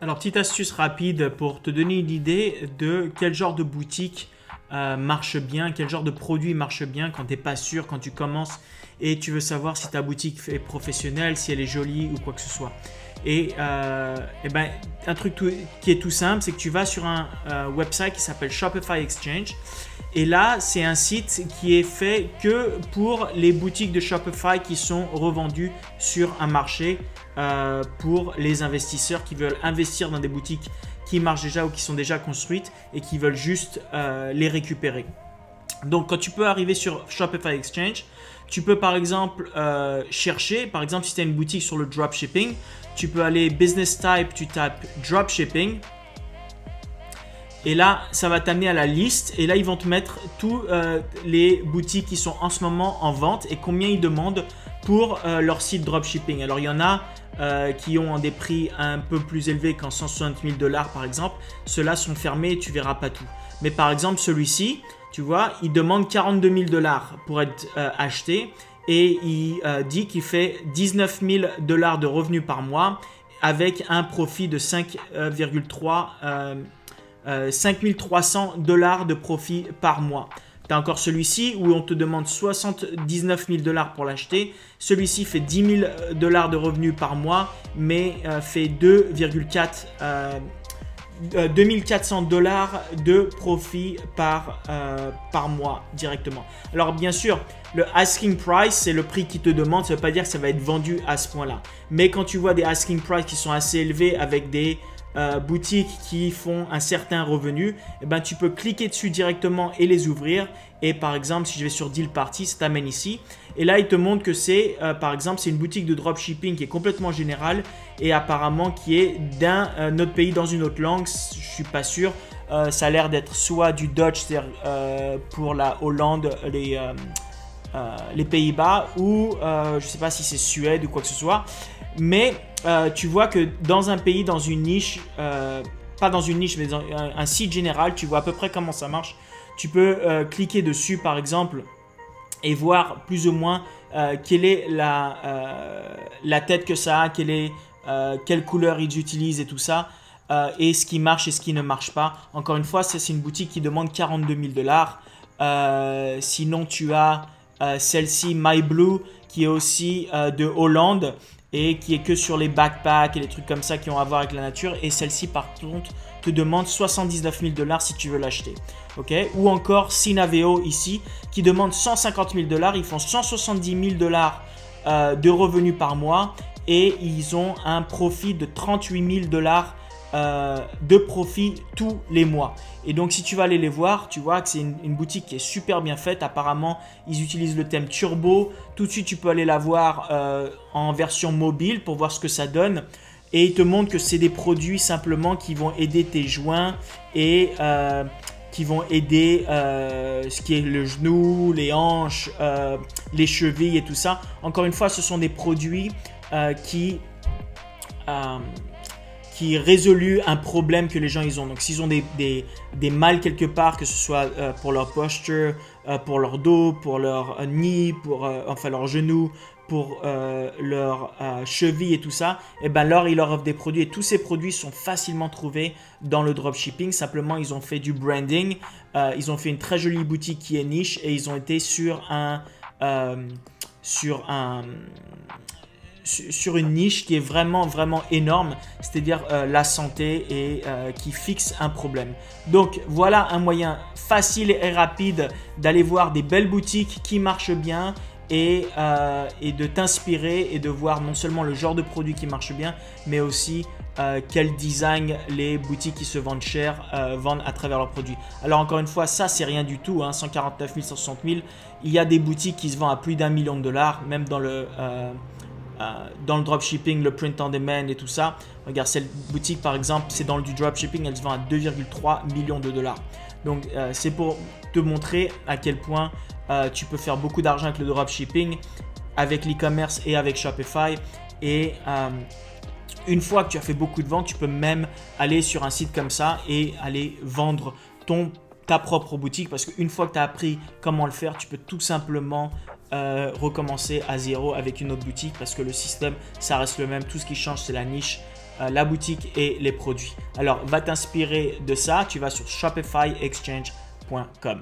Alors, petite astuce rapide pour te donner une idée de quel genre de boutique marche bien, quel genre de produit marche bien quand tu n'es pas sûr, quand tu commences et tu veux savoir si ta boutique est professionnelle, si elle est jolie ou quoi que ce soit. Et ben, un truc qui est tout simple, c'est que tu vas sur un website qui s'appelle Shopify Exchange. Et là, c'est un site qui est fait que pour les boutiques de Shopify qui sont revendues sur un marché pour les investisseurs qui veulent investir dans des boutiques qui marchent déjà ou qui sont déjà construites et qui veulent juste les récupérer. Donc, quand tu peux arriver sur Shopify Exchange, tu peux par exemple chercher, par exemple si tu as une boutique sur le dropshipping, tu peux aller business type, tu tapes dropshipping. Et là, ça va t'amener à la liste. Et là, ils vont te mettre tous les boutiques qui sont en ce moment en vente et combien ils demandent pour leur site dropshipping. Alors, il y en a qui ont des prix un peu plus élevés qu'en 160 000 $ par exemple. Ceux-là sont fermés et tu ne verras pas tout. Mais par exemple, celui-ci, tu vois, il demande 42 000 $ pour être acheté. Et il dit qu'il fait 19 000 $ de revenus par mois avec un profit de 5 300 $ de profit par mois. Tu as encore celui-ci où on te demande 79 000 $ pour l'acheter. Celui-ci fait 10 000 $ de revenus par mois, mais fait 2400 $ de profit par mois directement. Alors bien sûr, le asking price, c'est le prix qui te demande. Ça ne veut pas dire que ça va être vendu à ce point-là. Mais quand tu vois des asking price qui sont assez élevés avec des boutiques qui font un certain revenu, eh ben, tu peux cliquer dessus directement et les ouvrir. Et par exemple, si je vais sur Deal Party, ça t'amène ici. Et là, il te montre que c'est, par exemple, c'est une boutique de dropshipping qui est complètement générale et apparemment qui est d'un autre pays dans une autre langue. Je ne suis pas sûr. Ça a l'air d'être soit du Dutch, c'est-à-dire pour la Hollande, les Pays-Bas, ou je ne sais pas si c'est Suède ou quoi que ce soit. Mais tu vois que dans un pays, dans une niche, pas dans une niche, mais dans un site général, tu vois à peu près comment ça marche. Tu peux cliquer dessus par exemple et voir plus ou moins quelle est la tête que ça a, quelle couleur ils utilisent et tout ça, et ce qui marche et ce qui ne marche pas. Encore une fois, c'est une boutique qui demande 42 000 $. Sinon, tu as celle-ci, MyBlue, qui est aussi de Hollande et qui est que sur les backpacks et les trucs comme ça qui ont à voir avec la nature. Et celle-ci, par contre, te demande 79 000 $ si tu veux l'acheter. Okay? Ou encore Synaveo ici, qui demande 150 000 $. Ils font 170 000 $ de revenus par mois et ils ont un profit de 38 000 $ de profit tous les mois. Et donc si tu vas aller les voir, tu vois que c'est une boutique qui est super bien faite. Apparemment, ils utilisent le thème turbo. Tout de suite, tu peux aller la voir en version mobile pour voir ce que ça donne. Et ils te montrent que c'est des produits simplement qui vont aider tes joints et qui vont aider ce qui est le genou, les hanches, les chevilles et tout ça. Encore une fois, ce sont des produits qui résolvent un problème que les gens ils ont. Donc s'ils ont des mal quelque part, que ce soit pour leur posture, pour leur dos, pour leur knee, pour enfin leurs genoux, pour leurs chevilles et tout ça, et ben alors ils leur offrent des produits et tous ces produits sont facilement trouvés dans le dropshipping. Simplement ils ont fait du branding, ils ont fait une très jolie boutique qui est niche et ils ont été sur une niche qui est vraiment énorme, c'est-à-dire la santé et qui fixe un problème. Donc voilà un moyen facile et rapide d'aller voir des belles boutiques qui marchent bien et de t'inspirer et de voir non seulement le genre de produit qui marche bien, mais aussi quel design les boutiques qui se vendent cher vendent à travers leurs produits. Alors encore une fois, ça c'est rien du tout, hein, 149 000, 160 000. Il y a des boutiques qui se vendent à plus d'1 million de $, même dans le dropshipping, le print on demand et tout ça. Regarde, cette boutique par exemple, c'est dans du dropshipping, elle se vend à 2,3 millions de $. Donc c'est pour te montrer à quel point tu peux faire beaucoup d'argent avec le dropshipping, avec l'e-commerce et avec Shopify. Et une fois que tu as fait beaucoup de ventes, tu peux même aller sur un site comme ça et aller vendre ta propre boutique, parce qu'une fois que tu as appris comment le faire, tu peux tout simplement recommencer à zéro avec une autre boutique, parce que le système ça reste le même. Tout ce qui change c'est la niche la boutique et les produits. Alors, va t'inspirer de ça. Tu vas sur shopifyexchange.com.